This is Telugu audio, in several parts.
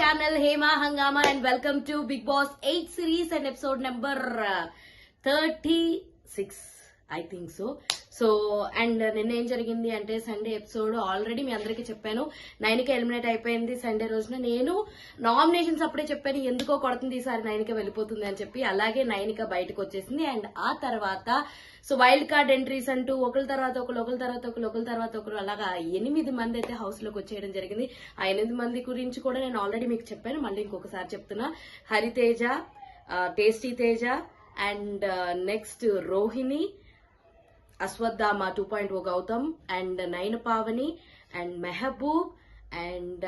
channel Hema Hangama and welcome to Big Boss 8 series and episode number 36 I think so. So and నిన్న ఏం జరిగింది అంటే సండే ఎపిసోడ్ ఆల్రెడీ మీ అందరికీ చెప్పాను. నైనిక ఎలిమినేట్ అయిపోయింది సండే రోజున. నేను నామినేషన్స్ అప్పుడే చెప్పాను ఎందుకో కొడుతుంది ఈసారి నైనిక వెళ్ళిపోతుంది అని చెప్పి. అలాగే నైనిక బయటకు వచ్చేసింది. అండ్ ఆ తర్వాత సో వైల్డ్ కార్డ్ ఎంట్రీస్ అంటూ ఒకరి తర్వాత ఒకరు అలాగా 8 మంది అయితే హౌస్ లోకి వచ్చేయడం జరిగింది. ఆ 8 మంది గురించి కూడా నేను ఆల్రెడీ మీకు చెప్పాను, మళ్ళీ ఇంకొకసారి చెప్తున్నా. Hariteja, tasty Teja and next Rohini, Ashwatthama 2.0 Gautam and Nayana Pavani and Mehboob and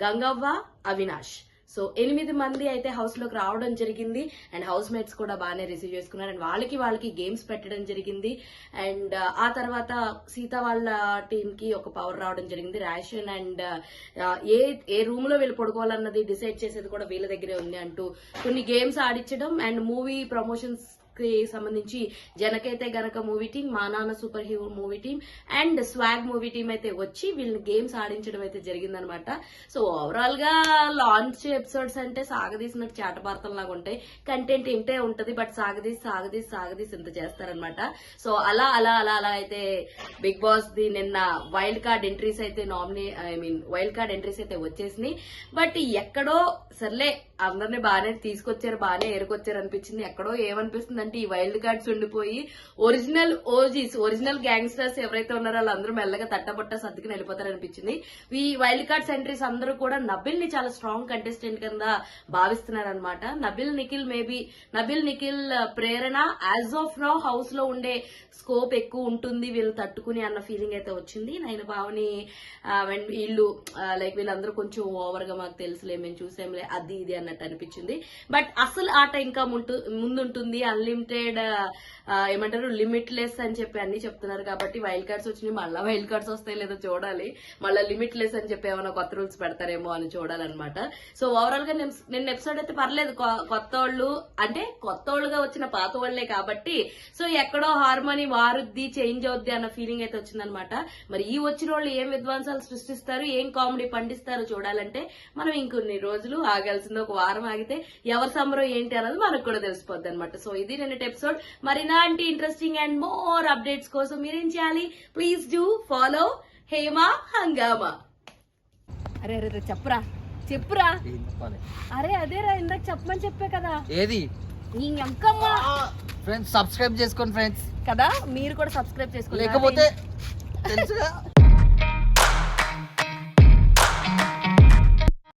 Gangavva, Avinash. So 8 మంది అయితే హౌస్ లోకి రావడం జరిగింది. అండ్ హౌస్ మేట్స్ కూడా బాగానే రిసీవ్ చేసుకున్నారు. అండ్ వాళ్ళకి గేమ్స్ పెట్టడం జరిగింది. అండ్ ఆ తర్వాత సీత వాళ్ళ టీమ్ కి ఒక పవర్ రావడం జరిగింది. రేషన్ అండ్ ఏ రూమ్ లో వీళ్ళు పడుకోవాలన్నది డిసైడ్ చేసేది కూడా వీళ్ళ దగ్గరే ఉంది అంటూ కొన్ని గేమ్స్ ఆడించడం. అండ్ మూవీ ప్రమోషన్స్ కి సంబంధించి జనకైతే గనక మూవీ టీం, మా నాన్న super hero movie team and swag movie team అయితే వచ్చి వీళ్ళని గేమ్స్ ఆడించడం అయితే జరిగిందనమాట. సో ఓవరాల్ గా లాంచ్ ఎపిసోడ్స్ అంటే సాగదీసినట్టు చాటభారతం లాగా ఉంటాయి. కంటెంట్ ఇంటే ఉంటది, బట్ సాగదీసి ఇంత చేస్తారనమాట. సో అలా అయితే బిగ్ బాస్ ది నిన్న వైల్డ్ కార్డ్ ఎంట్రీస్ అయితే వైల్డ్ కార్డ్ ఎంట్రీస్ అయితే వచ్చేసినాయి. బట్ ఎక్కడో సర్లే అందరినీ బాగానే తీసుకొచ్చారు, బాగానే ఏరుకొచ్చారు అనిపించింది. ఎక్కడో ఏమనిపిస్తుంది అంటే ఈ వైల్డ్ కార్డ్స్ ఉండిపోయి ఒరిజినల్ ఓజీస్, ఒరిజినల్ గ్యాంగ్స్టర్స్ ఎవరైతే ఉన్నారో వాళ్ళందరూ మెల్లగా తట్టబొట్ట సర్దుకుని వెళ్ళిపోతారు అనిపించింది. ఈ వైల్డ్ కార్డ్స్ ఎంట్రీస్ అందరూ కూడా నబిల్ ని చాలా స్ట్రాంగ్ కంటెస్టెంట్ కింద భావిస్తున్నారనమాట. నబిల్ నిఖిల్ ప్రేరణ యాజ్ ఆఫ్ నౌ హౌస్ లో ఉండే స్కోప్ ఎక్కువ ఉంటుంది వీళ్ళు తట్టుకుని అన్న ఫీలింగ్ అయితే వచ్చింది. నైన భావని వీళ్ళు లైక్ వీళ్ళందరూ కొంచెం ఓవర్ గా మాకు తెలుసులే, మేము చూసాంలే, అది ఇది అన్నట్టు అనిపించింది. బట్ అసలు ఆట ఇంకా ముందుంటుంది. అన్లిమిటెడ్ ఏమంటారు లిమిట్లెస్ అని చెప్పి అన్ని చెప్తున్నారు కాబట్టి వైల్డ్ కార్డ్స్ వచ్చినాయి. మళ్ళీ వైల్డ్ కార్డ్స్ వస్తాయి లేదో చూడాలి. మళ్ళీ లిమిట్లెస్ అని చెప్పి ఏమైనా కొత్త రూల్స్ పెడతారేమో అని చూడాలన్నమాట. సో ఓవరాల్ గా నిన్న ఎపిసోడ్ అయితే పర్లేదు. కొత్త వాళ్ళుగా వచ్చిన పాత వాళ్లే కాబట్టి సో ఎక్కడో హార్మోని మారుద్ది, చేంజ్ అవుద్ది అన్న ఫీలింగ్ అయితే వచ్చిందనమాట. మరి ఈ వచ్చిన వాళ్ళు ఏం విధ్వంసాలు సృష్టిస్తారు, ఏం కామెడీ పండిస్తారు చూడాలంటే మనం ఇంకొన్ని రోజులు ఆగాల్సింది. ఒక వారం ఆగితే ఎవరి సంబరం ఏంటి అన్నది మనకు కూడా తెలిసిపోద్ది అనమాట. సో ఇది నిన్నటి ఎపిసోడ్. మరి ఇలాంటి ఇంట్రెస్టింగ్ అండ్ మోర్ అప్డేట్స్ కోసం మీరేం చేయాలి? ప్లీజ్ డూ ఫాలో హేమా హంగామా. అరే చెప్పురా. అరే అదేరా ఇందాక చెప్పమని చెప్పే కదా. ఏది ఫ్రెండ్స్ సబ్స్క్రైబ్ చేసుకోండి ఫ్రెండ్స్ కదా. మీరు కూడా సబ్స్క్రైబ్ చేసుకోండి, లేకపోతే తెలుసుగా